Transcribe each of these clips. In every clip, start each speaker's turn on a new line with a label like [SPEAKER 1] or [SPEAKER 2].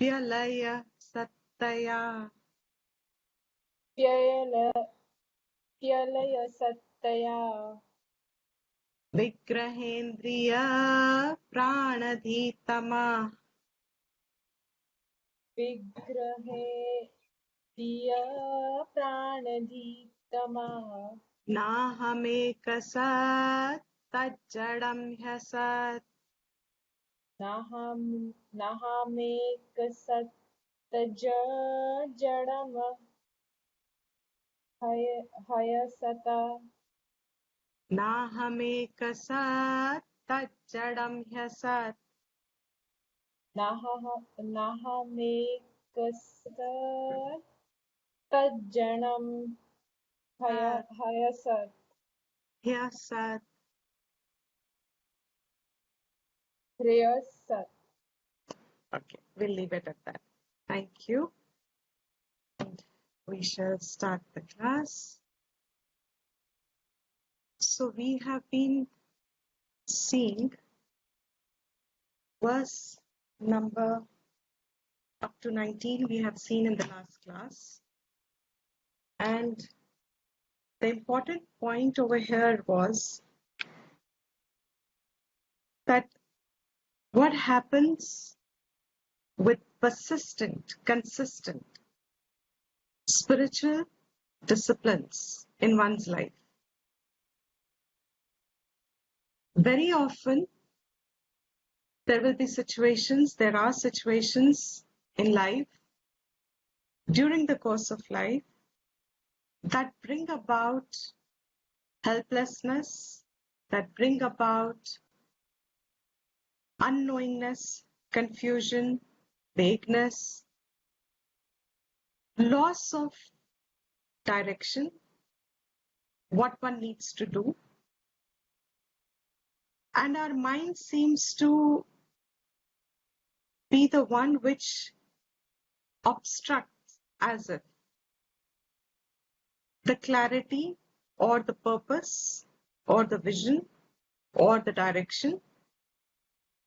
[SPEAKER 1] Pyalaya Sattaya
[SPEAKER 2] Pyala, Pyalaya Sattaya
[SPEAKER 1] Vigrahendriya Pranadhitama
[SPEAKER 2] Vigrahe Diya Pranadhitama
[SPEAKER 1] Nahamekasat Tajjadam Hyasat
[SPEAKER 2] Nahamekasat Jadama Hayasata
[SPEAKER 1] Nahamekasat Tajjadam Hyasat
[SPEAKER 2] Nahamekasat Tajjanam Hayasat
[SPEAKER 1] Hyasat.
[SPEAKER 2] Hriyasat.
[SPEAKER 1] Okay, we'll leave it at that. Thank you. And we shall start the class. So we have been seeing verse number up to 19 we have seen in the last class. And the important point over here was that what happens with persistent, consistent spiritual disciplines in one's life. Very often, there are situations in life, during the course of life, that bring about helplessness, that bring about unknowingness, confusion, vagueness, loss of direction, what one needs to do. And our mind seems to be the one which obstructs as if the clarity or the purpose or the vision or the direction.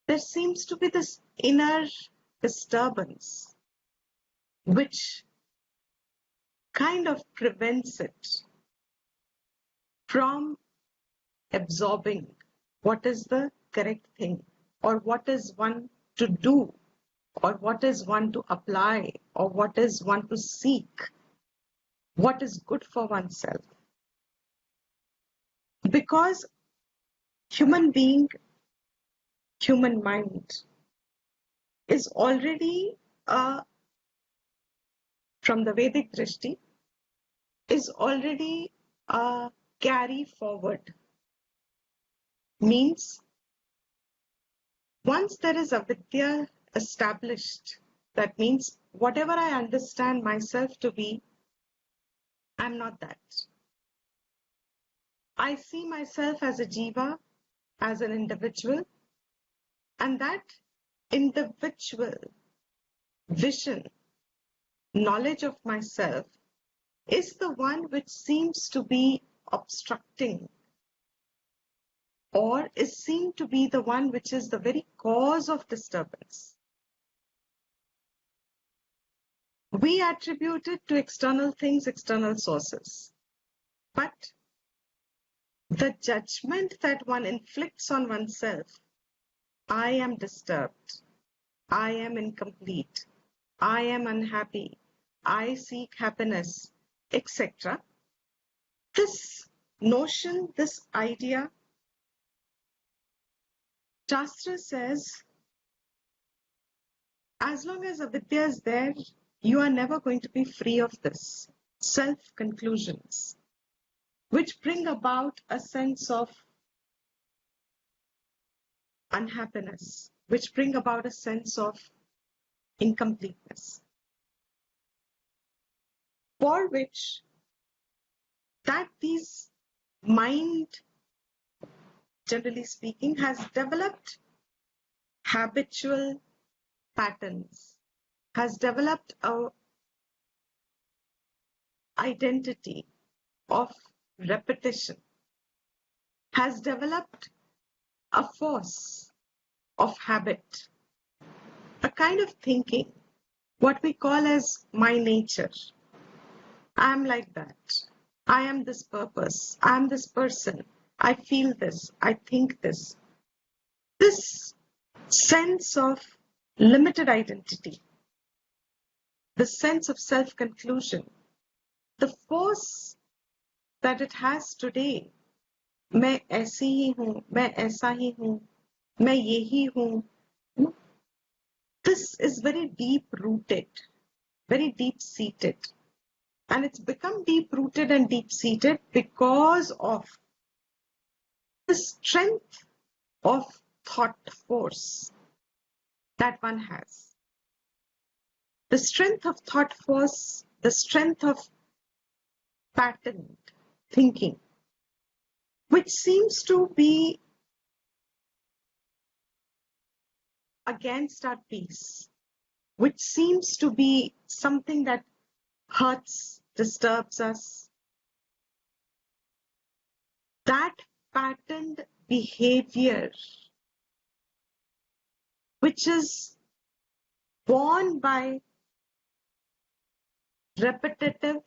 [SPEAKER 1] There seems to be this inner disturbance which kind of prevents it from absorbing what is the correct thing or what is one to do or what is one to apply or what is one to seek, what is good for oneself. Because human being, human mind is already, from the Vedic drishti, is already a carry forward. Means once there is avidya established, that means whatever I understand myself to be, I'm not that. I see myself as a jiva, as an individual, and that individual vision, knowledge of myself is the one which seems to be obstructing or is seen to be the one which is the very cause of disturbance. We attribute it to external things, external sources. But the judgment that one inflicts on oneself, I am disturbed, I am incomplete, I am unhappy, I seek happiness, etc. This notion, this idea, Shastra says, as long as avidya is there, you are never going to be free of this self-conclusions, which bring about a sense of unhappiness, which bring about a sense of incompleteness, for which that these mind, generally speaking, has developed habitual patterns, has developed a identity of repetition, has developed a force of habit, a kind of thinking what we call as my nature. I am like that. I am this purpose. I am this person. I feel this. I think this. This sense of limited identity, the sense of self-conclusion, the force that it has today. मैं ऐसी ही हूँ, मैं ऐसा ही हूँ, मैं यही हूँ. This is very deep rooted, very deep seated. And it's become deep rooted and deep seated because of the strength of thought force that one has. The strength of thought force, the strength of patterned thinking, which seems to be against our peace, which seems to be something that hurts, disturbs us. That patterned behavior, which is born by repetitive,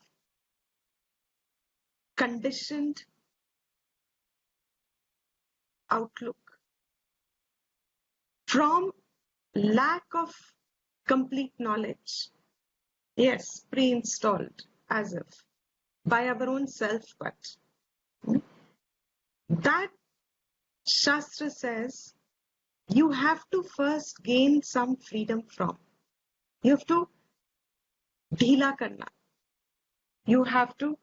[SPEAKER 1] conditioned outlook, from lack of complete knowledge. Yes, pre-installed, as if, by our own self, but that Shastra says you have to first gain some freedom from. You have to dhila karna. You have to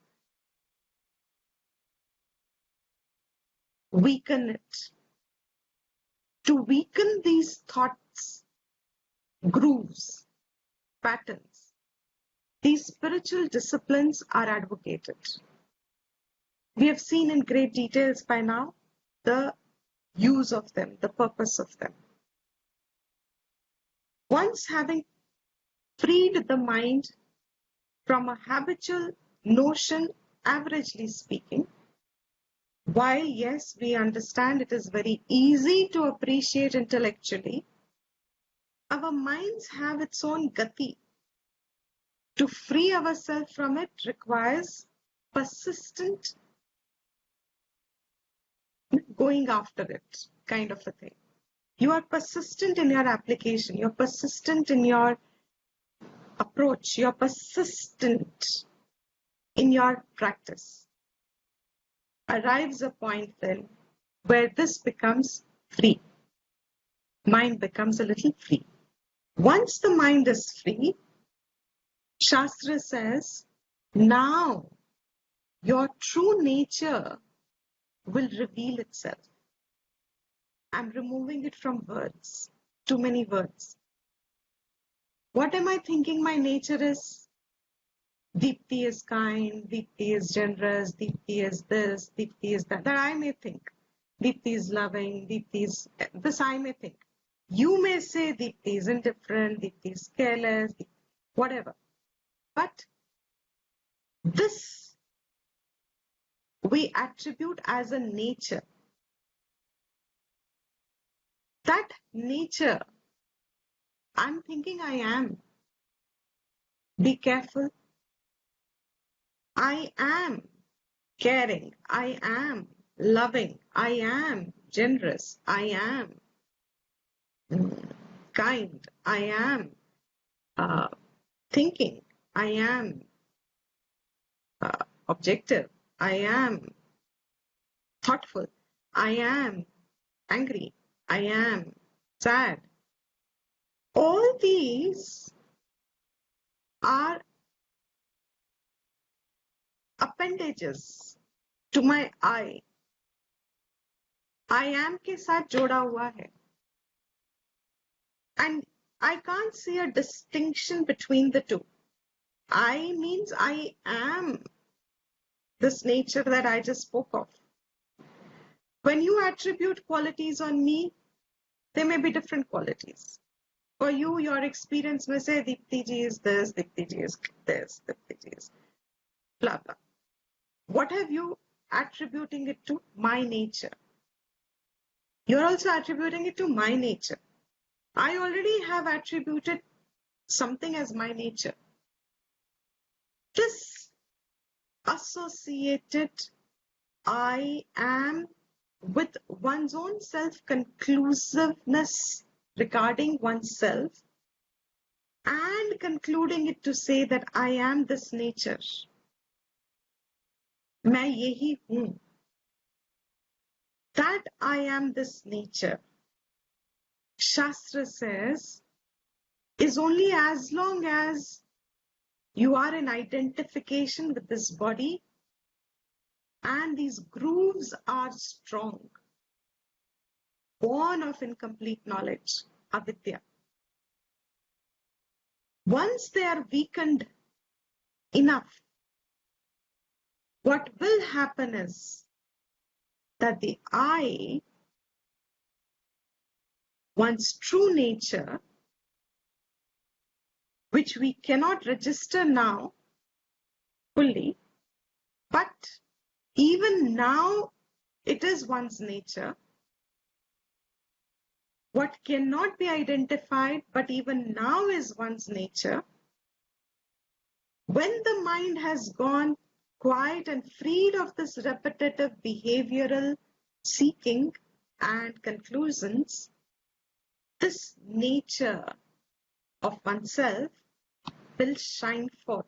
[SPEAKER 1] weaken it. To weaken these thoughts, grooves, patterns, these spiritual disciplines are advocated. We have seen in great details by now the use of them, the purpose of them. Once having freed the mind from a habitual notion, averagely speaking, while yes, we understand it is very easy to appreciate intellectually, our minds have its own gati. To free ourselves from it requires persistent going after it, kind of a thing. You are persistent in your application, you're persistent in your approach, you're persistent in your practice. Arrives a point then where this becomes free. Mind becomes a little free. Once the mind is free, Shastra says, now your true nature will reveal itself. I'm removing it from words, too many words. What am I thinking my nature is? Deepti is kind, Deepti is generous, Deepti is this, Deepti is that. That I may think. Deepti is loving, Deepti is this I may think. You may say Deepti is indifferent, Deepti is careless, whatever. But this we attribute as a nature. That nature, I'm thinking I am. Be careful. I am caring. I am loving. I am generous. I am kind. I am thinking. I am objective. I am thoughtful. I am angry. I am sad. All these are appendages to my I. I am के साथ जोड़ा हुआ है. And I can't see a distinction between the two. I means I am this nature that I just spoke of. When you attribute qualities on me, they may be different qualities. For you, your experience may say Deepti ji is this, Deepti ji is this, Deepti ji is blah blah. What have you attributing it to? My nature. You're also attributing it to my nature. I already have attributed something as my nature. This associated I am with one's own self-conclusiveness regarding oneself and concluding it to say that I am this nature. मैं यही हूँ. That I am this nature, Shastra says, is only as long as you are in identification with this body and these grooves are strong, born of incomplete knowledge, avidya. Once they are weakened enough, what will happen is that the I, one's true nature, which we cannot register now fully, but even now it is one's nature. What cannot be identified, but even now is one's nature. When the mind has gone quiet and freed of this repetitive behavioral seeking and conclusions, this nature of oneself will shine forth,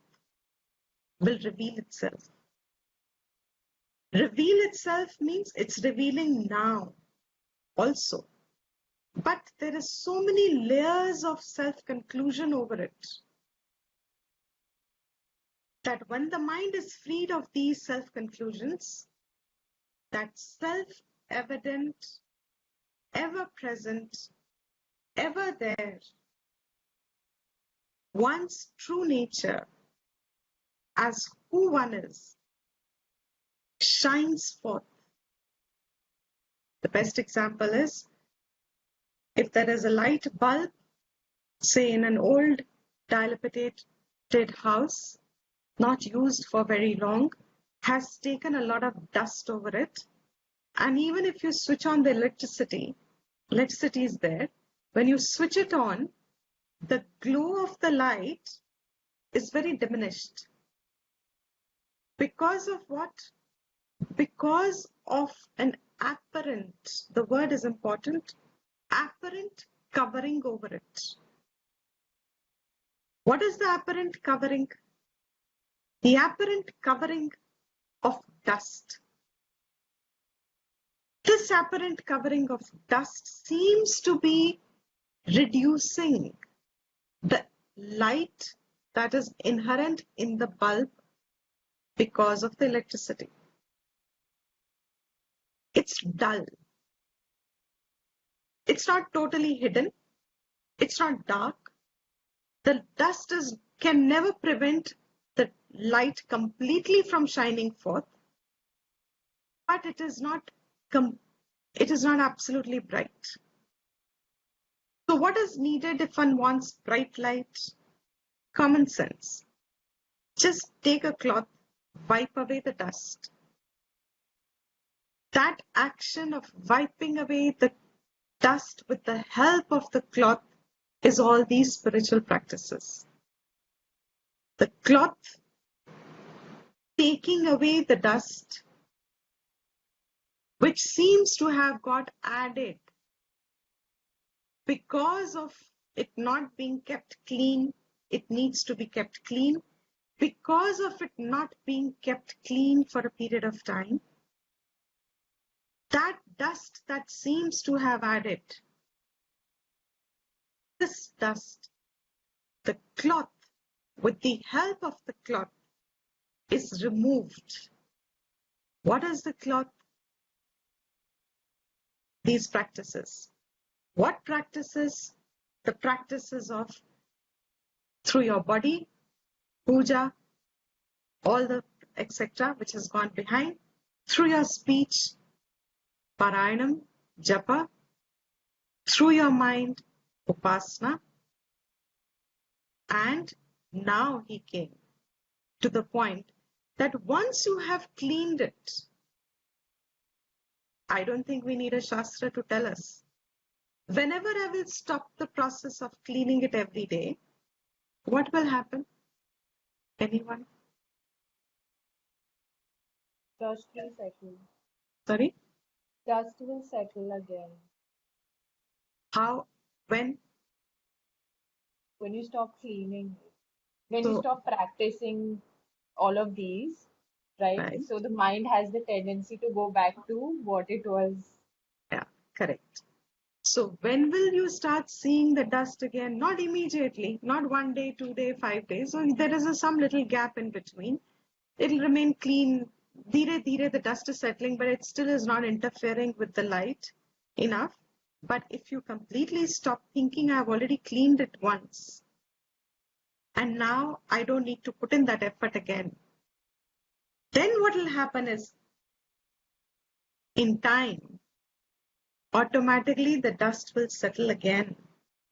[SPEAKER 1] will reveal itself. Reveal itself means it's revealing now also. But there is so many layers of self-conclusion over it that when the mind is freed of these self-conclusions, that self-evident, ever-present, ever there, one's true nature as who one is, shines forth. The best example is, if there is a light bulb, say in an old dilapidated house, not used for very long, has taken a lot of dust over it. And even if you switch on the electricity is there. When you switch it on, the glow of the light is very diminished. Because of what? Because of an apparent, the word is important, apparent covering over it. What is the apparent covering? The apparent covering of dust. This apparent covering of dust seems to be reducing the light that is inherent in the bulb because of the electricity. It's dull. It's not totally hidden. It's not dark. The dust can never prevent the light completely from shining forth, but it is not absolutely bright. So what is needed if one wants bright light? Common sense. Just take a cloth, wipe away the dust. That action of wiping away the dust with the help of the cloth is all these spiritual practices. The cloth taking away the dust, which seems to have got added because of it not being kept clean. It needs to be kept clean. Because of it not being kept clean for a period of time, that dust that seems to have added, this dust, the cloth, with the help of the cloth, is removed. What is the cloth? These practices. What practices? The practices of through your body, puja, all the etc. which has gone behind, through your speech, parayanam, japa, through your mind, upasana, and now he came to the point that once you have cleaned it, I don't think we need a shastra to tell us. Whenever I will stop the process of cleaning it every day, what will happen? Anyone?
[SPEAKER 2] Dust will settle.
[SPEAKER 1] Sorry?
[SPEAKER 2] Dust will settle again.
[SPEAKER 1] How? When?
[SPEAKER 2] When you stop cleaning, when you
[SPEAKER 1] So,
[SPEAKER 2] stop practicing all of these, right?
[SPEAKER 1] right.
[SPEAKER 2] So the mind has the tendency to go back to what it was.
[SPEAKER 1] Yeah, correct. So when will you start seeing the dust again? Not immediately, not 1 day, 2 day, 5 days. So there is some little gap in between. It'll remain clean. Dheere dheere, the dust is settling, but it still is not interfering with the light enough. But if you completely stop thinking, I've already cleaned it once, and now I don't need to put in that effort again, then what will happen is, in time, automatically the dust will settle again,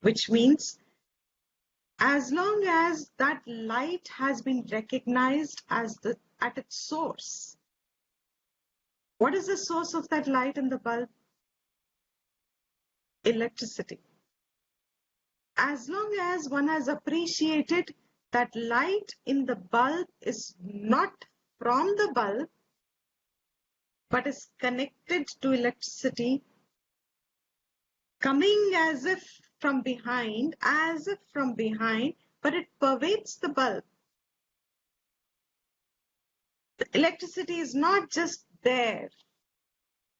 [SPEAKER 1] which means as long as that light has been recognized as at its source. What is the source of that light in the bulb? Electricity. As long as one has appreciated that light in the bulb is not from the bulb, but is connected to electricity, coming as if from behind, but it pervades the bulb. The electricity is not just there,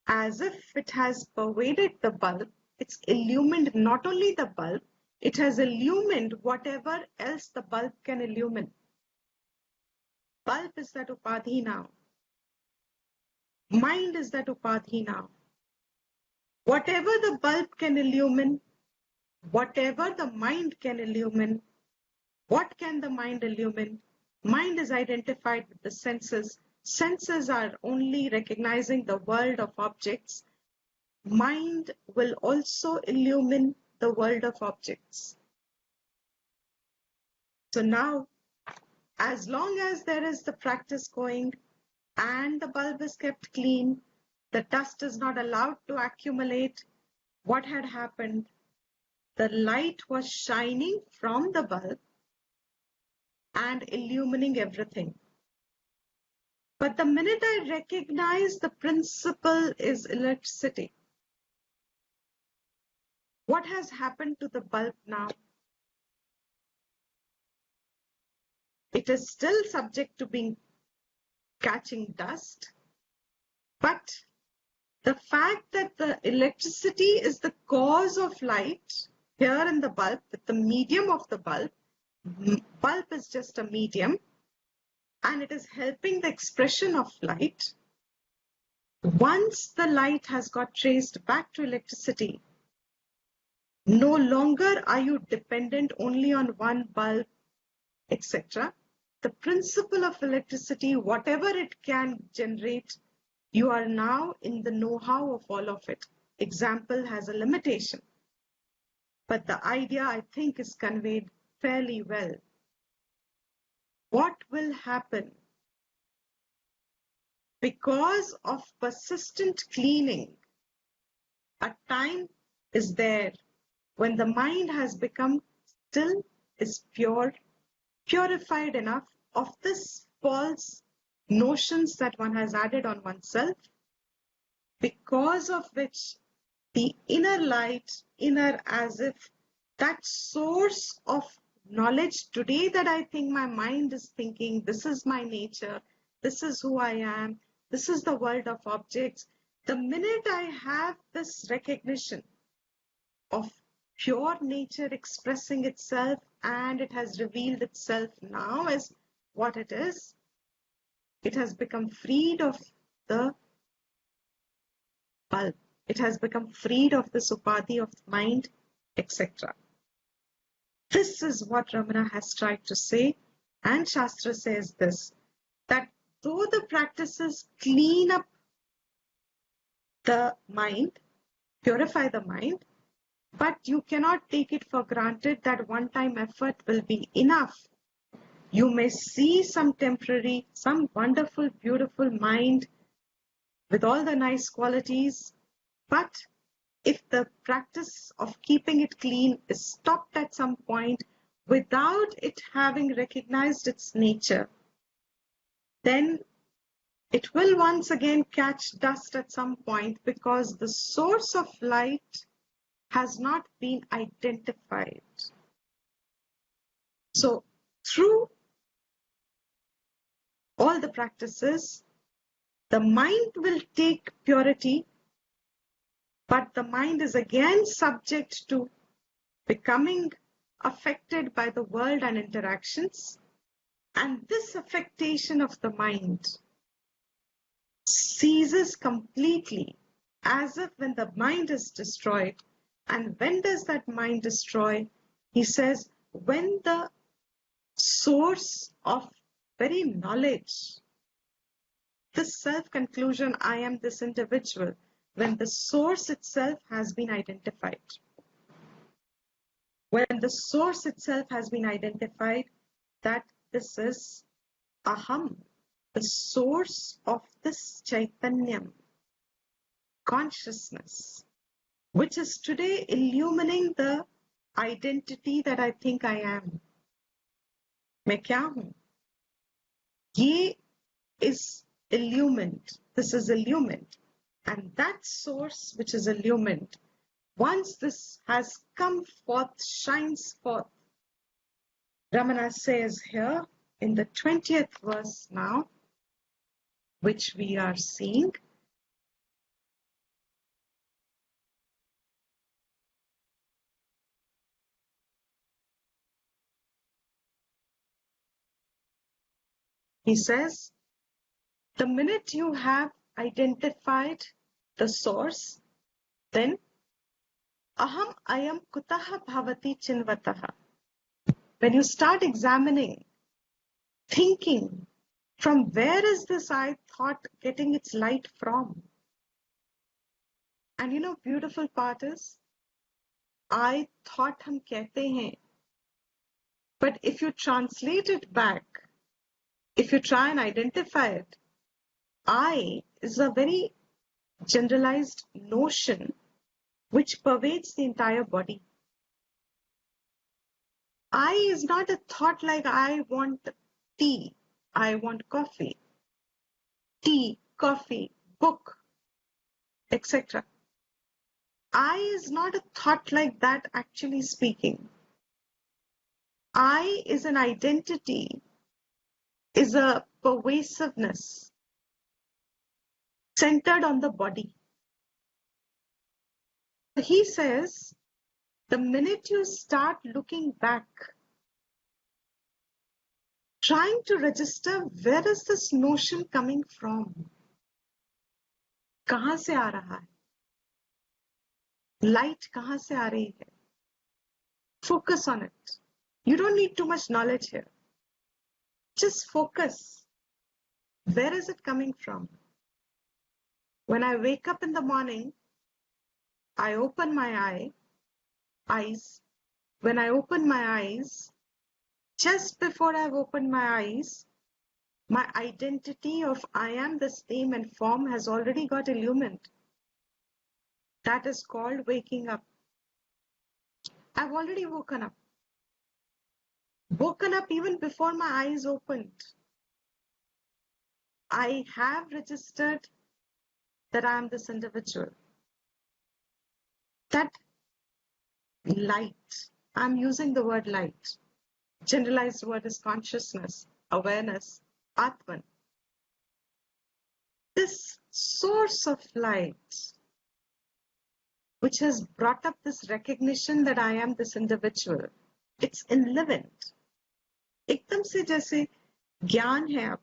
[SPEAKER 1] as if it has pervaded the bulb. It's illumined not only the bulb, it has illumined whatever else the bulb can illumine. Bulb is that upadhi now. Mind is that upadhi now. Whatever the bulb can illumine, whatever the mind can illumine, what can the mind illumine? Mind is identified with the senses. Senses are only recognizing the world of objects. Mind will also illumine the world of objects. So now, as long as there is the practice going and the bulb is kept clean, the dust is not allowed to accumulate, what had happened? The light was shining from the bulb and illumining everything. But the minute I recognize the principle is electricity, what has happened to the bulb now? It is still subject to being catching dust, but the fact that the electricity is the cause of light here in the bulb, with the medium of the bulb is just a medium, and it is helping the expression of light. Once the light has got traced back to electricity, no longer are you dependent only on one bulb, etc. The principle of electricity, whatever it can generate, you are now in the know-how of all of it. Example has a limitation, but the idea, I think, is conveyed fairly well. What will happen? Because of persistent cleaning, a time is there when the mind has become still, is pure, purified enough of this false notions that one has added on oneself, because of which the inner light, inner as if that source of knowledge today that I think my mind is thinking, this is my nature, this is who I am, this is the world of objects. The minute I have this recognition of pure nature expressing itself, and it has revealed itself now as what it is, it has become freed of the bulb. It has become freed of the upadhi of mind, etc. This is what Ramana has tried to say, and Shastra says this, that though the practices clean up the mind, purify the mind, but you cannot take it for granted that one-time effort will be enough. You may see some temporary, some wonderful, beautiful mind with all the nice qualities, but if the practice of keeping it clean is stopped at some point, without it having recognized its nature, then it will once again catch dust at some point because the source of light has not been identified. So through all the practices, the mind will take purity, but the mind is again subject to becoming affected by the world and interactions. And this affectation of the mind ceases completely, as if when the mind is destroyed. And when does that mind destroy? He says, when the source of very knowledge, this self-conclusion, I am this individual, when the source itself has been identified. When the source itself has been identified, that this is Aham, the source of this Chaitanyam, consciousness, which is today illumining the identity that I think I am. मैं क्या हूँ? ये is illumined. This is illumined. And that source which is illumined, once this has come forth, shines forth, Ramana says here in the 20th verse now, which we are seeing, he says, the minute you have identified the source, then aham ayam kutaha bhavati chinvataha. When you start examining, thinking, from where is this I thought getting its light from? And beautiful part is, I thought hum kehte hain. But if you translate it back, if you try and identify it, I is a very generalized notion which pervades the entire body. I is not a thought like I want tea, I want coffee, tea, coffee, book, etc. I is not a thought like that, actually speaking. I is an identity, is a pervasiveness centered on the body. He says, the minute you start looking back, trying to register where is this notion coming from? कहाँ से आ रहा है? Light कहाँ से आ रही है? Focus on it. You don't need too much knowledge here. Just focus. Where is it coming from? When I wake up in the morning, I open my eyes. When I open my eyes, just before I've opened my eyes, my identity of I am this name and form has already got illumined. That is called waking up. I've already woken up. Woken up even before my eyes opened. I have registered that I am this individual. That light, I'm using the word light. Generalized word is consciousness, awareness, Atman. This source of light, which has brought up this recognition that I am this individual, it's enlivened. एकदम से जैसे ज्ञान है अब,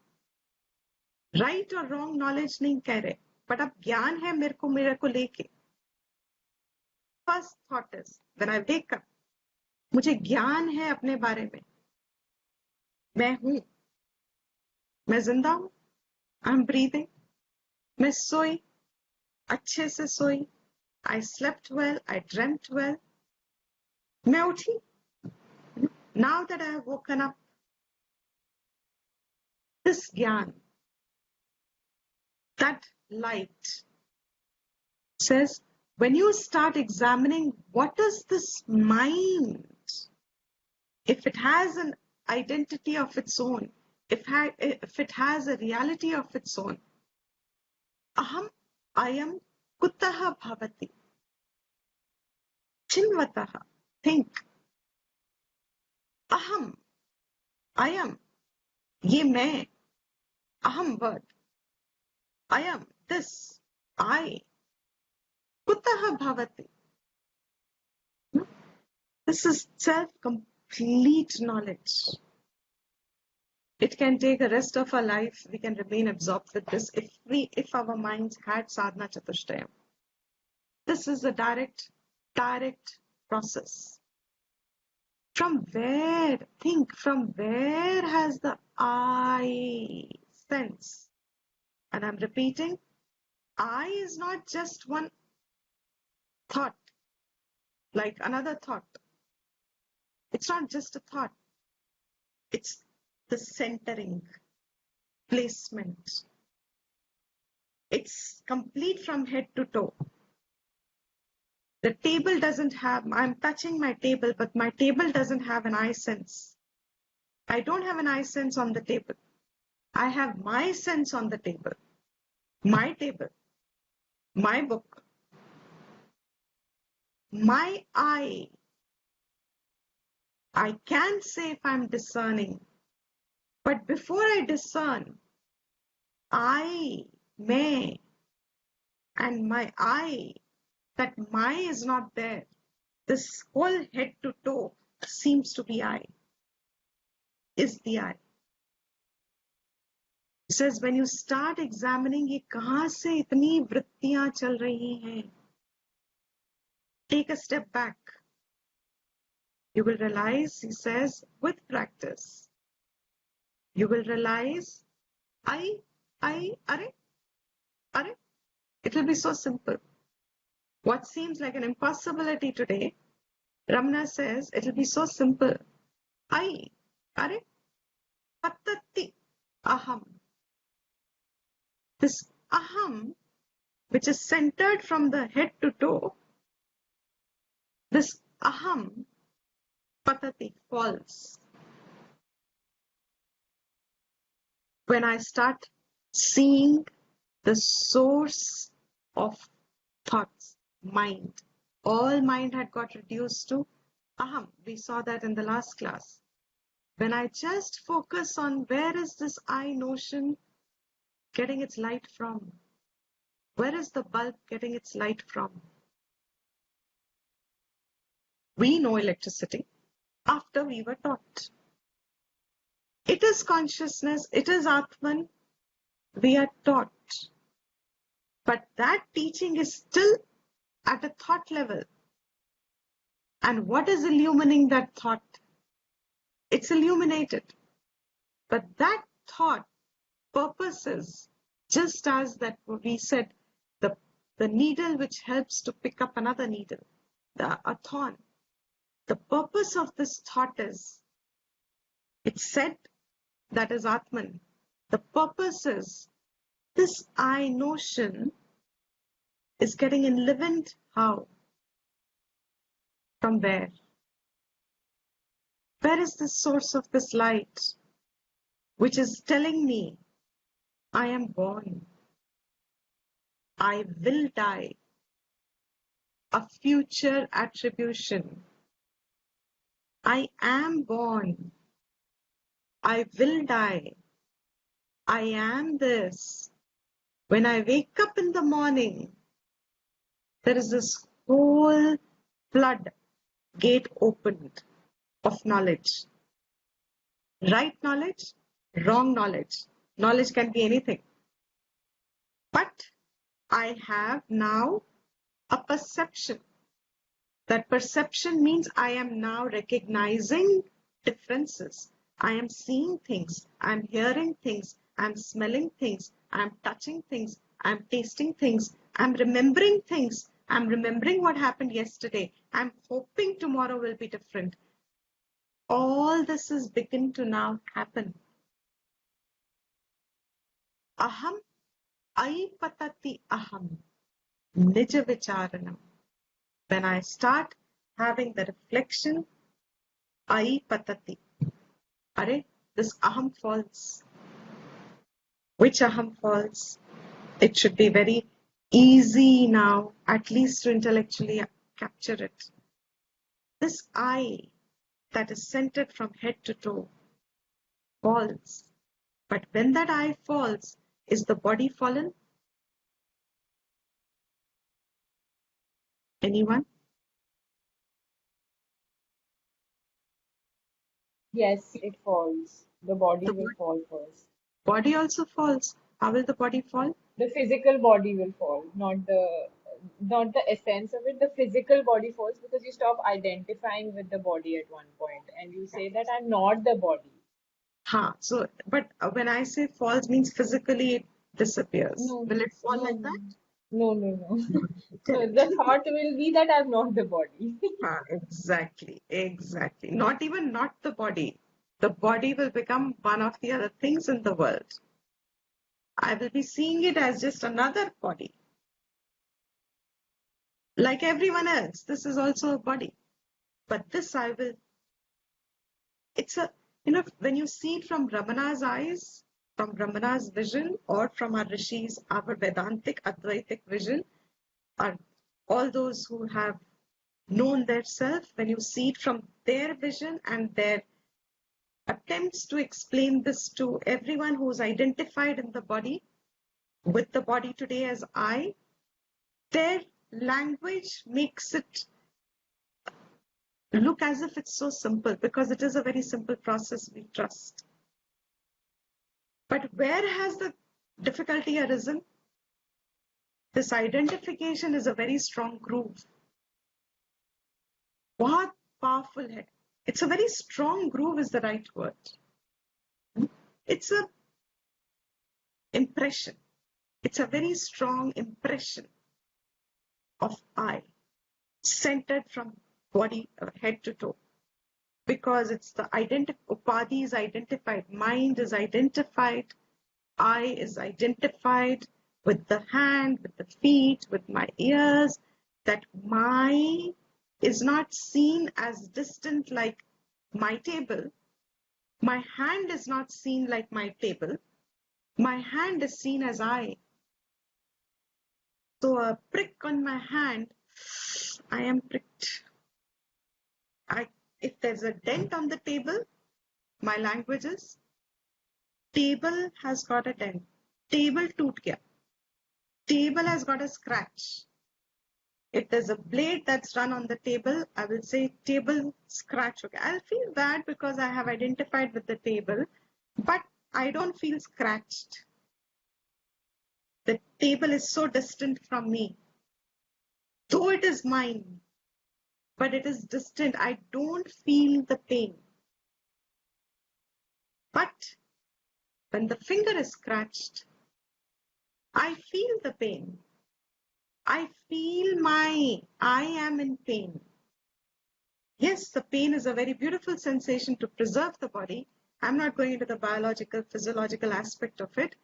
[SPEAKER 1] right or wrong knowledge नहीं कह रहे, but अब ज्ञान है मेरे को लेके. First thought is, when I wake up, मुझे ज्ञान है अपने बारे में. मैं हूँ, मैं जिंदा हूँ, I'm breathing. मैं सोई, अच्छे से सोई. I slept well, I dreamt well. मैं उठी. Now that I have woken up, this jnana, that light says, when you start examining what is this mind if it has an identity of its own, if it has a reality of its own, aham ayam kutaha bhavati, chinvataha, think, aham ayam, ye main, aham word, ayam this, I, kutaha bhavati. This is self-complete knowledge. It can take the rest of our life. We can remain absorbed with this if our minds had sadhana chatushtayam. This is a direct process. From where has the I sense? And I'm repeating, I is not just one thought, like another thought. It's not just a thought. It's the centering, placement. It's complete from head to toe. The table doesn't have, I'm touching my table, but my table doesn't have an I sense. I don't have an I sense on the table. I have my sense on the table. My table. My book. My I. I can say if I'm discerning. But before I discern, I, may, and my I, that my is not there. This whole head to toe seems to be I, is the I. It says when you start examining ये कहाँ से इतनी वृत्तियां चल रही हैं, take a step back. You will realize, he says, with practice, you will realize, are, it will be so simple. What seems like an impossibility today, Ramana says, it will be so simple. Are, patati, aham. This aham, which is centered from the head to toe, this aham, patati, falls. When I start seeing the source of thoughts, mind. All mind had got reduced to aham. We saw that in the last class. When I just focus on where is this I notion getting its light from? Where is the bulb getting its light from? We know electricity after we were taught. It is consciousness, it is Atman, we are taught. But that teaching is still at a thought level. And what is illumining that thought? It's illuminated. But that thought purposes, just as that we said, the needle which helps to pick up another needle, a thorn. The purpose of this thought is, it's said that is Atman. The purpose is, this I notion is getting enlivened. How? From where? Where is the source of this light, which is telling me, I am born, I will die, a future attribution. I am born, I will die, I am this. When I wake up in the morning, there is this whole flood gate opened of knowledge. Right knowledge, wrong knowledge. Knowledge can be anything. But I have now a perception. That perception means I am now recognizing differences. I am seeing things. I'm hearing things. I'm smelling things. I'm touching things. I'm tasting things. I'm remembering things. I'm remembering what happened yesterday. I'm hoping tomorrow will be different. All this is begin to now happen. Aham aipatati aham nija vicharanam. When I start having the reflection, Ai patati. Are, this aham falls. Which aham falls? It should be very easy now, at least to intellectually capture it. This I that is centered from head to toe falls. But when that I falls, is the body fallen? Anyone?
[SPEAKER 2] Yes, it falls. The body
[SPEAKER 1] The
[SPEAKER 2] will fall first.
[SPEAKER 1] body also falls. How will the body fall?
[SPEAKER 2] The physical body will fall, not the essence of it. The physical body falls because you stop identifying with the body at one point and you say that I'm not the body.
[SPEAKER 1] So, but when I say falls means physically it disappears.
[SPEAKER 2] No,
[SPEAKER 1] Will it fall
[SPEAKER 2] no,
[SPEAKER 1] like that?
[SPEAKER 2] no, no, no. So
[SPEAKER 1] Correct.
[SPEAKER 2] the thought will be that I'm not the body.
[SPEAKER 1] Exactly, exactly. Not even not the body. The body will become one of the other things in the world. I will be seeing it as just another body. Like everyone else, this is also a body. But this I will, it's a, when you see it from Ramana's eyes, from Ramana's vision, or from our rishis, our Vedantic, Advaitic vision, or all those who have known their self, when you see it from their vision and their attempts to explain this to everyone who's identified in the body, with the body today as I, their language makes it look as if it's so simple because it is a very simple process, we trust. But where has the difficulty arisen? This identification is a very strong groove. What powerful है. It's a very strong groove is the right word. It's a impression. It's a very strong impression of I, centered from body, head to toe. Because it's the Upadhi is identified, mind is identified, I is identified with the hand, with the feet, with my ears, that my is not seen as distant like my table. My hand is not seen like my table. My hand is seen as I. So a prick on my hand, I am pricked. If there's a dent on the table, my language is table has got a dent. Table toot gaya. Table has got a scratch. If there's a blade that's run on the table, I will say table scratch. Okay, I'll feel bad because I have identified with the table, but I don't feel scratched. The table is so distant from me. Though it is mine, but it is distant. I don't feel the pain. But when the finger is scratched, I feel the pain. I feel I am in pain. Yes, the pain is a very beautiful sensation to preserve the body. I'm not going into the biological, physiological aspect of it.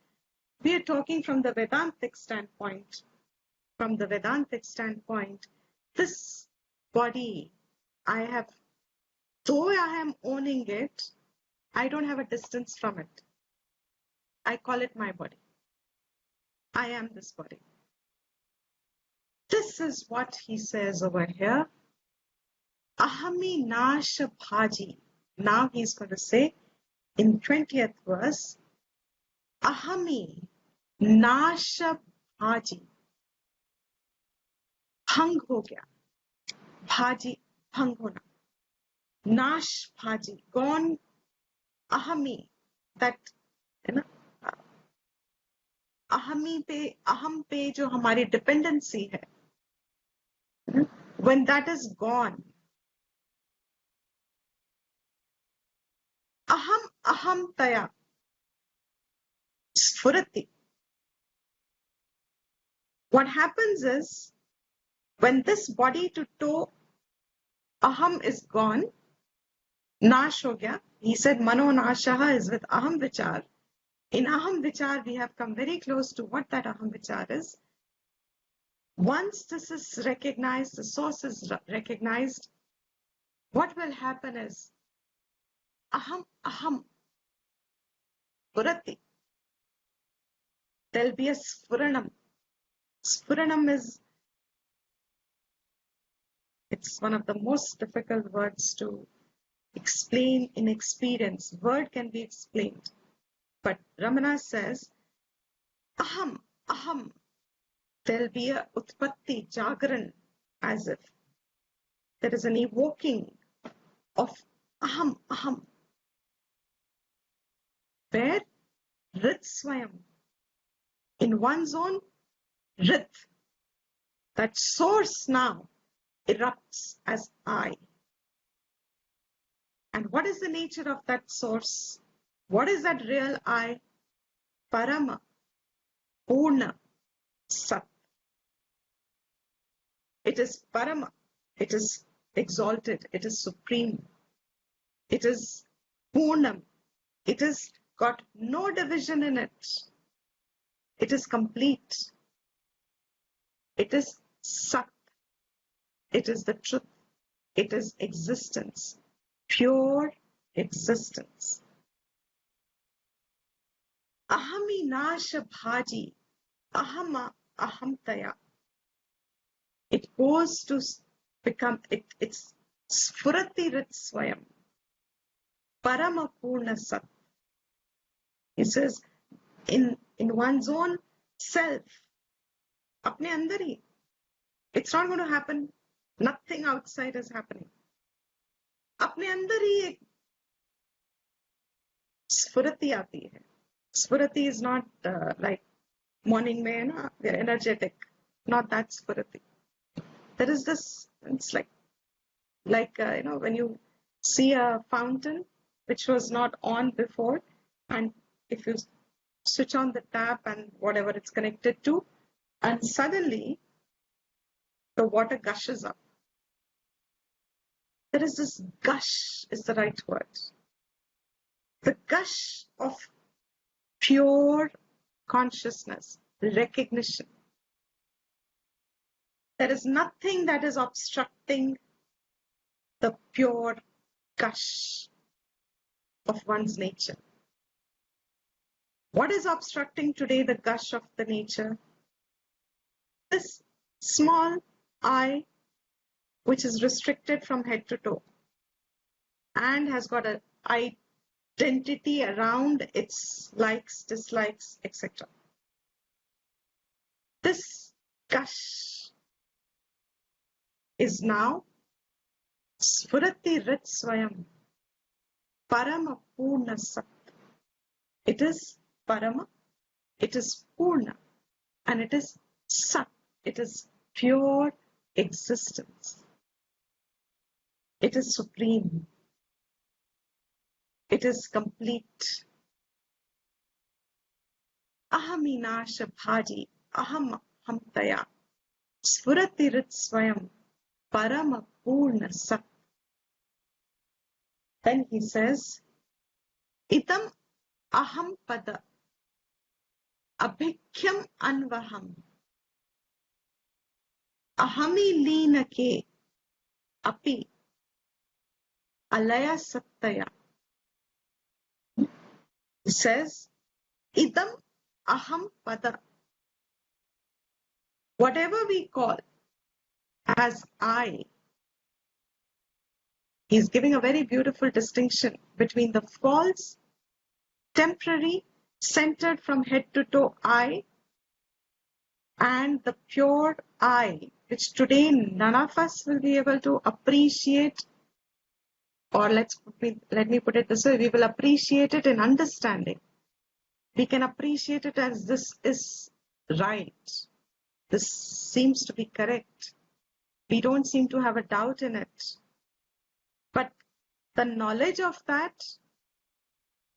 [SPEAKER 1] We are talking from the Vedantic standpoint. From the Vedantic standpoint, this body, though I am owning it, I don't have a distance from it. I call it my body. I am this body. This is what he says over here. Ahami nasha bhaji. Now he's going to say in 20th verse, Ahami nasha bhaji. Bhang ho gaya. Bhaji, bhang hona. Nash bhaji. Gone. Ahami. That, aham pe jo hamari dependency hai. When that is gone, aham taya sfurati. What happens is, when this body to toe aham is gone, nash ho gaya. He said mano nashaha is with aham vichar. In aham vichar, we have come very close to what that aham vichar is. Once this is recognized, the source is recognized, what will happen is Aham, aham, Purati. There'll be a Sfuranam. Sfuranam it's one of the most difficult words to explain in experience. Word can be explained. But Ramana says, aham, aham. There'll be a utpatti, jagaran, as if there is an evoking of aham, aham. Where Rit Swayam, in one's own Rit, that source now erupts as I. And what is the nature of that source? What is that real I? Parama, Purna, Sat. It is Parama. It is exalted. It is supreme. It is Purnam. It has got no division in it. It is complete. It is Sat. It is the truth. It is existence. Pure existence. Ahami nasha bhaji. Ahama ahamtaya. It goes to become, it's Sfurati Rit Swayam. Parama Purna Sat. He says, in one's own self, apne andar hi. It's not going to happen. Nothing outside is happening. अपने अंदर ही एक स्फुरति आती है. Spurati is not like morning mein, we are energetic. Not that spurati. There is this, it's like when you see a fountain which was not on before, and if you switch on the tap and whatever it's connected to, and suddenly the water gushes up. There is this gush, is the right word. The gush of pure consciousness, recognition. There is nothing that is obstructing the pure gush of one's nature. What is obstructing today the gush of the nature? This small I, which is restricted from head to toe and has got an identity around its likes, dislikes, etc. This gush is now Sfurati Rit Swayam, Parama Purna Sat. It is Parama, it is Purna, and it is Sat. It is pure existence. It is supreme. It is complete. Ahaminasha bhaji, aham hamtaya, Sfurati Rit Swayam, Parama Purna Sat. Then he says, Idam aham pada, abhikyam anvaham, ahami lina ke, api, alaya sattaya. He says, Idam aham pada. Whatever we call as I, he's giving a very beautiful distinction between the false, temporary, centered from head to toe I and the pure I, which today none of us will be able to appreciate, or let me put it this way, we will appreciate it in understanding. We can appreciate it as this is right. This seems to be correct. We don't seem to have a doubt in it. But the knowledge of that,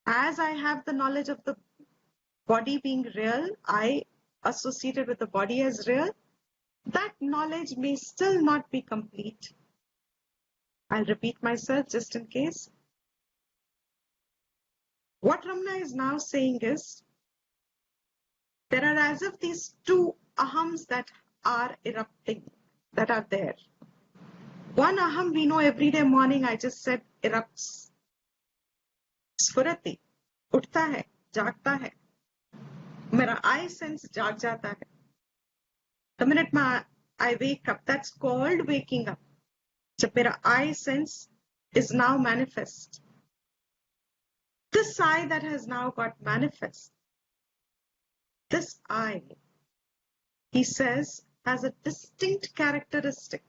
[SPEAKER 1] as I have the knowledge of the body being real, I associated with the body as real, that knowledge may still not be complete. I'll repeat myself just in case. What Ramana is now saying is, there are as if these two ahams that are erupting, that are there. One aham we know every day morning, I just said, erupts. स्फुरति, उठता है, जागता है. मेरा I sense जाग जाता है. The minute I wake up, that's called waking up. जब मेरा I sense is now manifest. This I that has now got manifest, this I, he says, has a distinct characteristic.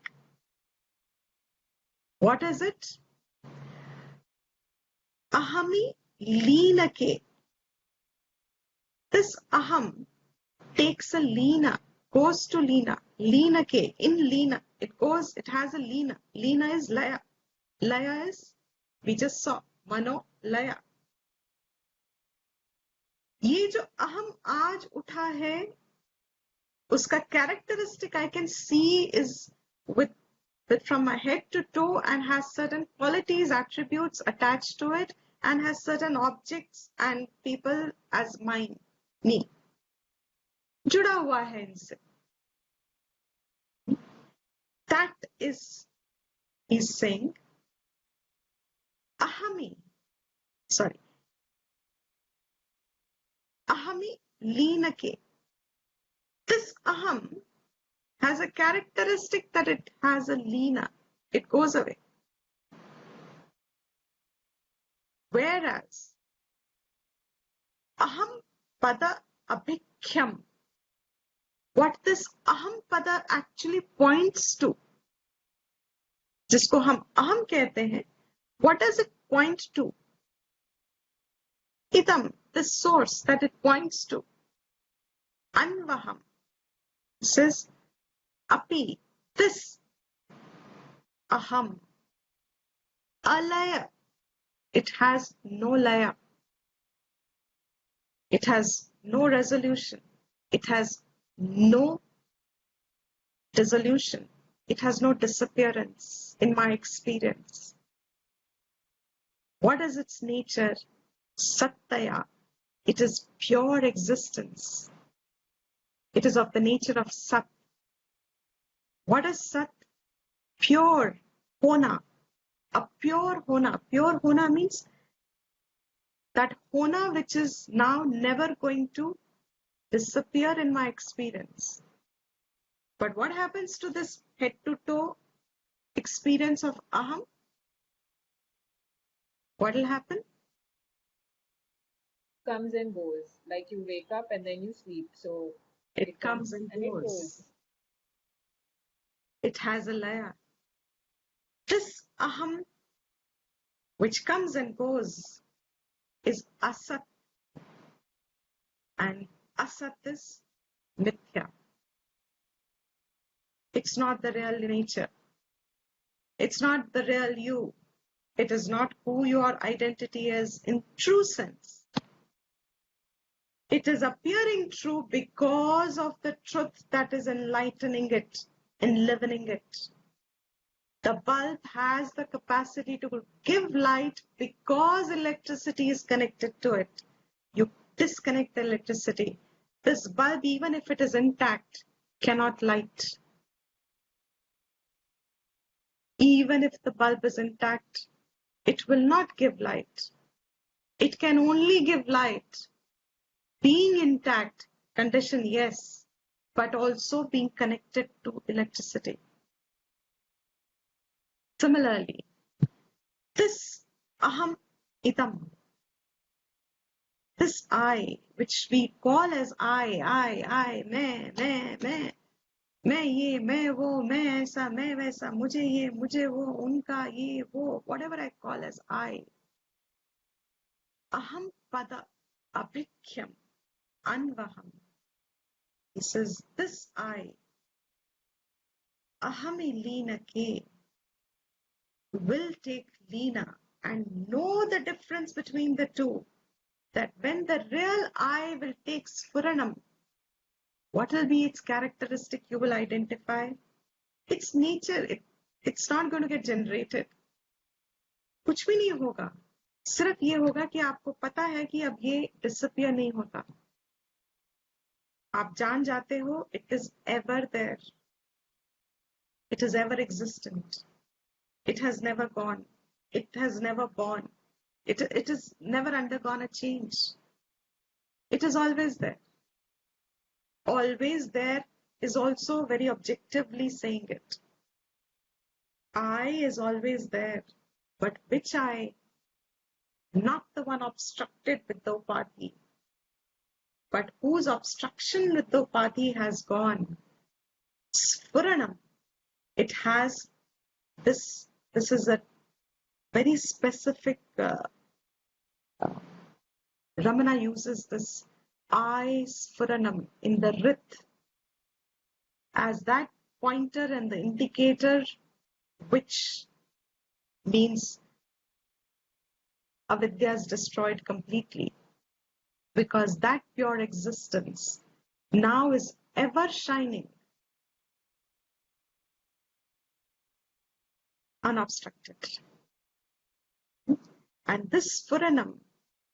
[SPEAKER 1] What is it? Ahami leenake. This aham takes a leena, goes to leena, leenake, in leena. It has a leena. Leena is laya. Laya is, we just saw, mano laya. ये जो अहम आज उठा है, उसका characteristic I can see is with from my head to toe and has certain qualities, attributes attached to it and has certain objects and people as mine, me. जुड़ा हुआ है इनसे. That is, he's saying, ahami leenake. This aham has a characteristic that it has a leena. It goes away. Whereas aham pada abhikhyam, what this aham pada actually points to, जिसको हम aham कहते हैं, what does it point to? Idam, the source that it points to. Anvaham says, api, this aham, alaya, it has no laya. It has no resolution. It has no dissolution. It has no disappearance in my experience. What is its nature? Sattaya. It is pure existence. It is of the nature of Sat. What is Sat? Pure Hona. A pure Hona. Pure Hona means that Hona which is now never going to disappear in my experience. But what happens to this head to toe experience of Aham? What will happen?
[SPEAKER 2] Comes and goes. Like you wake up and then you sleep. So
[SPEAKER 1] it comes and
[SPEAKER 2] it
[SPEAKER 1] goes.
[SPEAKER 2] goes.
[SPEAKER 1] It has a laya. This Aham, which comes and goes, is Asat. And Asat is Mithya. It's not the real nature. It's not the real you. It is not who your identity is in true sense. It is appearing true because of the truth that is enlightening it, enlivening it. The bulb has the capacity to give light because electricity is connected to it. You disconnect the electricity. This bulb, even if it is intact, cannot light. Even if the bulb is intact, it will not give light. It can only give light being intact, condition yes, but also being connected to electricity. Similarly, this aham idam, this I, which we call as I, मैं ये, मैं वो, मैं ऐसा, मैं वैसा, मुझे ये, मुझे वो, उनका ये, वो, whatever I call as I. Aham pada abhikhyam anvaham. He says, this I, ahami leena ke, will take leena and know the difference between the two. That when the real I will take sphuranam, what will be its characteristic you will identify? Its nature, it's not going to get generated. कुछ भी नहीं होगा. सिर्फ ये होगा कि आपको पता है कि अब ये disappear नहीं होता. आप जान जाते हो, it is ever there. It is ever existent. It has never gone. It has never born. It has never undergone a change. It is always there. Always there is also very objectively saying it. I is always there, but which I? Not the one obstructed with the upadhi, but whose obstruction with the upadhi has gone. Sfuranam. It has this. This is a very specific. Ramana uses this I Sfuranam in the Rit as that pointer and the indicator, which means avidya is destroyed completely, because that pure existence now is ever shining, unobstructed. And this Sfuranam,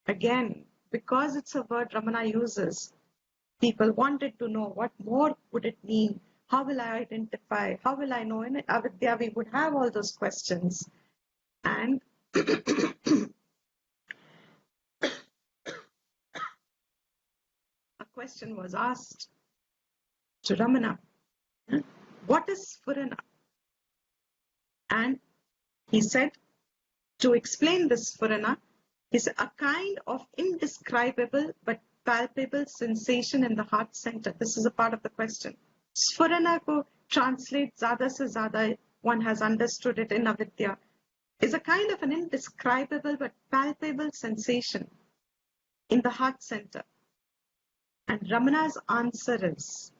[SPEAKER 1] again, because it's a word Ramana uses, people wanted to know what more would it mean? How will I identify? How will I know? In avidya, we would have all those questions. And a question was asked to Ramana, what is Sfurana? And he said, to explain this Sfurana is a kind of indescribable but palpable sensation in the heart center. This is a part of the question. Sfurana ko translate Zada se Zada, one has understood it in avidya, is a kind of an indescribable but palpable sensation in the heart center. And Ramana's answer is,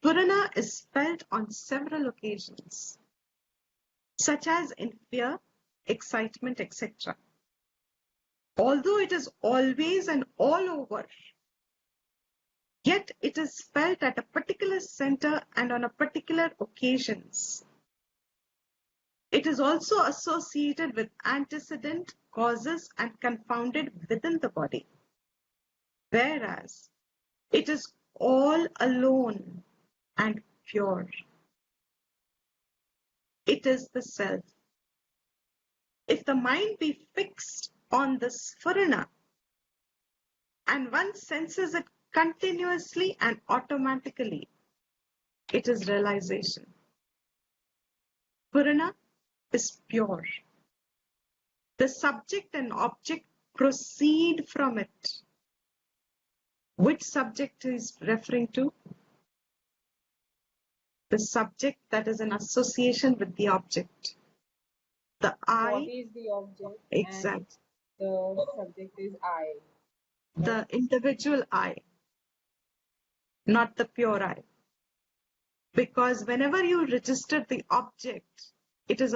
[SPEAKER 1] Purana is felt on several occasions, such as in fear, excitement, etc. Although it is always and all over, yet it is felt at a particular center and on a particular occasions. It is also associated with antecedent causes and confounded within the body, whereas it is all alone and pure. It is the self. If the mind be fixed on the Sfurana and one senses it continuously and automatically, it is realization. Sfurana is pure. The subject and object proceed from it. Which subject is referring to? The subject that is in association with the object. The I.
[SPEAKER 2] Body is the object.
[SPEAKER 1] Exact.
[SPEAKER 2] And the subject is I.
[SPEAKER 1] The individual I, not the pure I. Because whenever you register the object, it is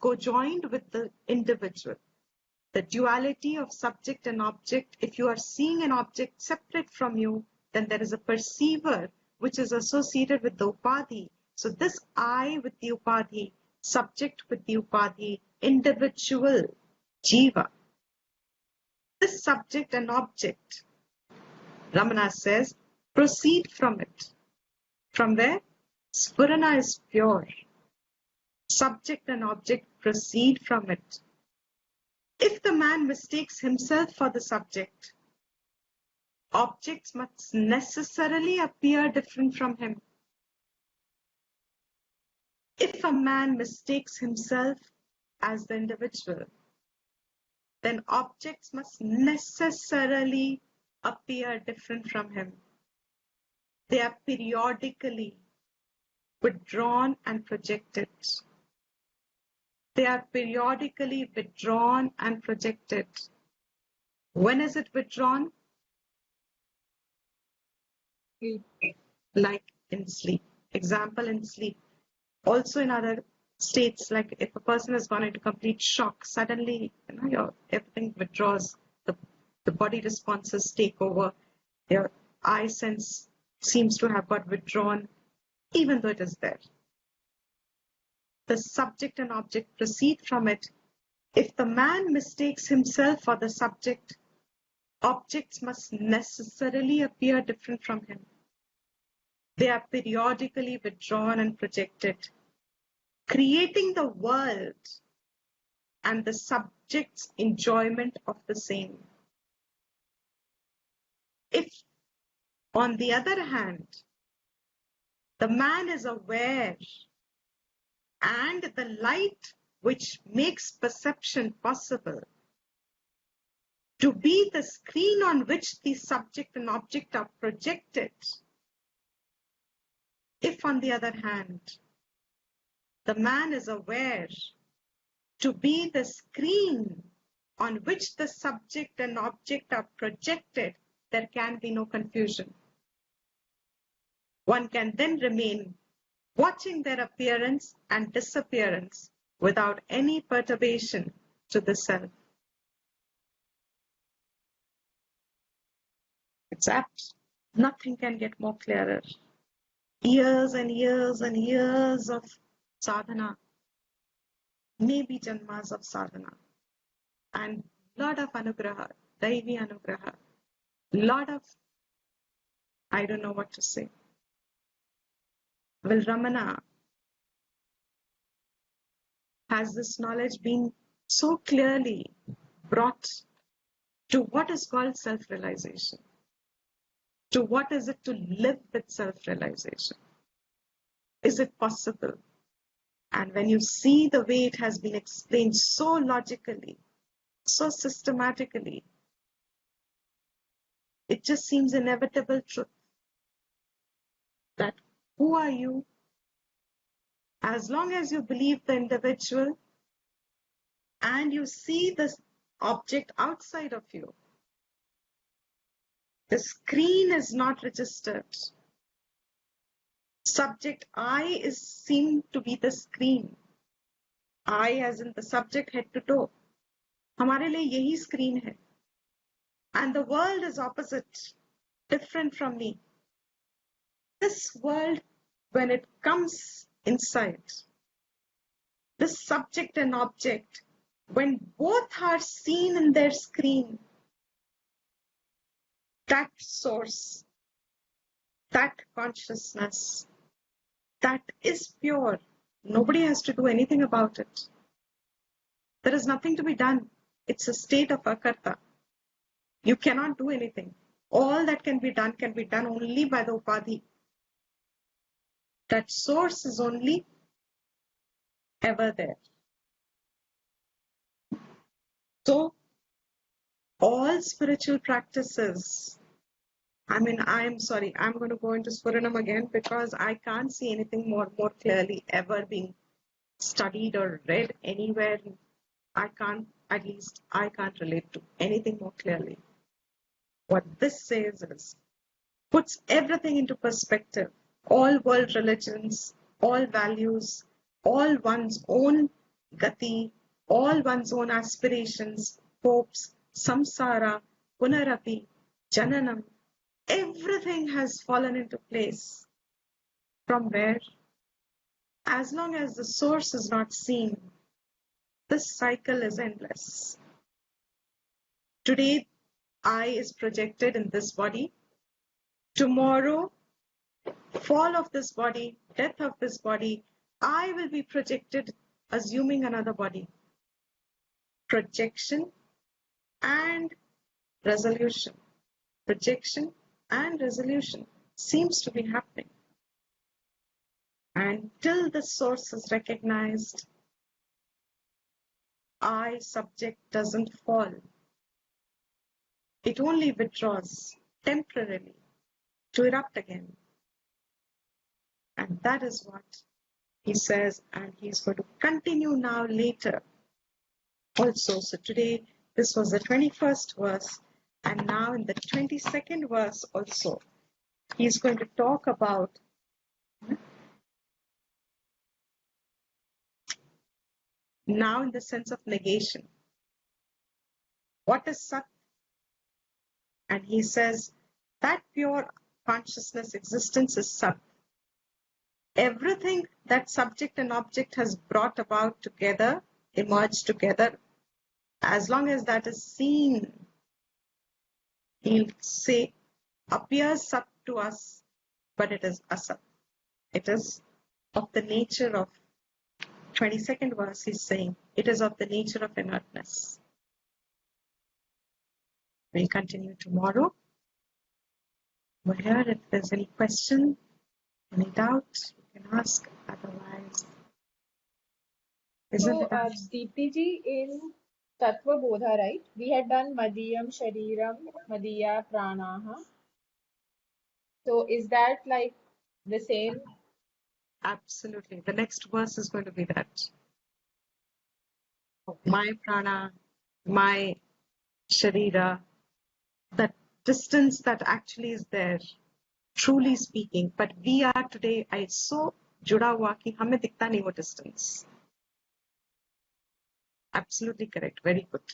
[SPEAKER 1] cojoined with the individual. The duality of subject and object, if you are seeing an object separate from you, then there is a perceiver which is associated with the upadhi. So this I with the upadhi, subject with the upadhi, individual, jiva. This subject and object, Ramana says, proceed from it. From where? Sfurana is pure. Subject and object proceed from it. If the man mistakes himself for the subject, objects must necessarily appear different from him. If a man mistakes himself as the individual, then objects must necessarily appear different from him. They are periodically withdrawn and projected. They are periodically withdrawn and projected. When is it withdrawn?
[SPEAKER 2] Sleep.
[SPEAKER 1] Like in sleep. Example, in sleep. Also in other states, like if a person has gone into complete shock, suddenly everything withdraws. The body responses take over. Your eye sense seems to have got withdrawn, even though it is there. The subject and object proceed from it. If the man mistakes himself for the subject, objects must necessarily appear different from him. They are periodically withdrawn and projected, creating the world and the subject's enjoyment of the same. If, on the other hand, the man is aware and the light which makes perception possible to be the screen on which the subject and object are projected, if, on the other hand, the man is aware to be the screen on which the subject and object are projected, there can be no confusion. One can then remain watching their appearance and disappearance without any perturbation to the self. It's apt. Nothing can get more clearer. Years and years and years of sadhana, maybe janmas of sadhana, and lot of anugraha, daivi anugraha, lot of, I don't know what to say. Well, Ramana, has this knowledge been so clearly brought to what is called self-realization? To what is it to live with self-realization? Is it possible? And when you see the way it has been explained so logically, so systematically, it just seems inevitable truth that who are you? As long as you believe the individual and you see this object outside of you, the screen is not registered. Subject I is seen to be the screen. I as in the subject head to toe. हमारे लिए यही screen है. And the world is opposite, different from me. This world, when it comes inside, this subject and object, when both are seen in their screen, that source, that consciousness, that is pure. Nobody has to do anything about it. There is nothing to be done. It's a state of akarta. You cannot do anything. All that can be done only by the upadhi. That source is only ever there. So, all spiritual practices, I'm sorry, I'm going to go into Spuranam again because I can't see anything more clearly ever being studied or read anywhere. At least I can't relate to anything more clearly. What this says is, puts everything into perspective. All world religions, all values, all one's own gati, all one's own aspirations, hopes, samsara, punarapi, jananam, everything has fallen into place. From where? As long as the source is not seen, this cycle is endless. Today, I is projected in this body. Tomorrow, fall of this body, death of this body, I will be projected assuming another body. Projection and resolution. Projection and resolution seems to be happening. Until the source is recognized, I, subject, doesn't fall. It only withdraws temporarily to erupt again. And that is what he says, and he's going to continue now later also. So today, this was the 21st verse, and now in the 22nd verse also, he's going to talk about now in the sense of negation. What is Sat? And he says that pure consciousness existence is Sat. Everything that subject and object has brought about together, emerged together, as long as that is seen, he'll say, appears Sat to us, but it is Asat. It is of the nature of 22nd verse, he's saying, It is of the nature of inertness. We'll continue tomorrow. We're here. If there's any question, any doubt, you can ask. Otherwise, isn't
[SPEAKER 2] So,
[SPEAKER 1] it?
[SPEAKER 2] Deepti ji, in Tattva Bodha, right? We had done Madhyam Shariram, Madhya Pranaha. So, is that like the same?
[SPEAKER 1] Absolutely. The next verse is going to be that. My prana, my sharira, that distance that actually is there, truly speaking. But we are today, I so जुड़ा हुआ कि हमें दिखता नहीं वो distance. Absolutely correct. Very good.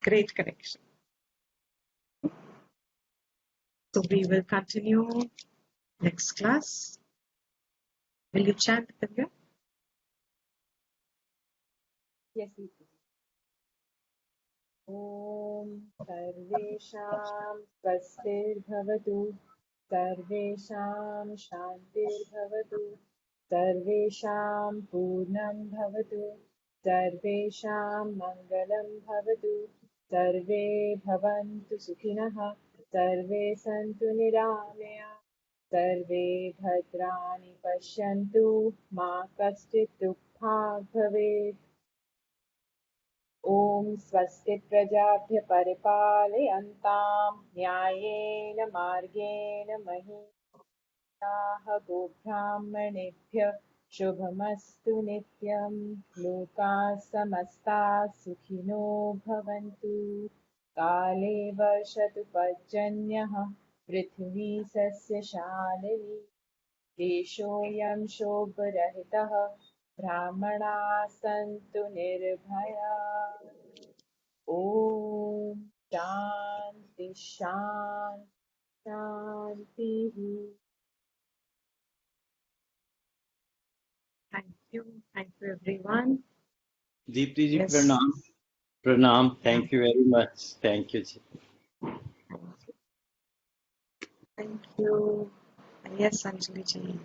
[SPEAKER 1] Great connection. So we will continue next class. Will you chant, Divya?
[SPEAKER 2] Yes, Deepti. ॐ सर्वेषां स्वस्तिर्भवतु सर्वेषां शान्तिर्भवतु सर्वेषां पूर्णं भवतु सर्वेषां मङ्गलं भवतु सर्वे भवन्तु सुखिनः सर्वे सन्तु निरामया सर्वे भद्राणि पश्यन्तु मा कश्चित् दुःखात् भवेत् ॐ स्वस्ति प्रजाभ्य परिपालयन्तां न्यायेन मार्गेण महिषाः गोब्राह्मणेभ्यः शुभमस्तु नित्यं लोकाः समस्ताः सुखिनो भवन्तु काले वर्षतु पर्जन्यः पृथिवी सस्यशालिनी देशोऽयं शोभरहितः ब्राह्मणाः सन्तु निर्भयाः ॐ शान्ति शान्ति शान्तिः
[SPEAKER 1] Thank you everyone.
[SPEAKER 3] Deepti ji,
[SPEAKER 1] Yes.
[SPEAKER 3] pranam. Pranam. Thank you very much. Thank you, ji.
[SPEAKER 1] Thank you. Yes, Anjali ji.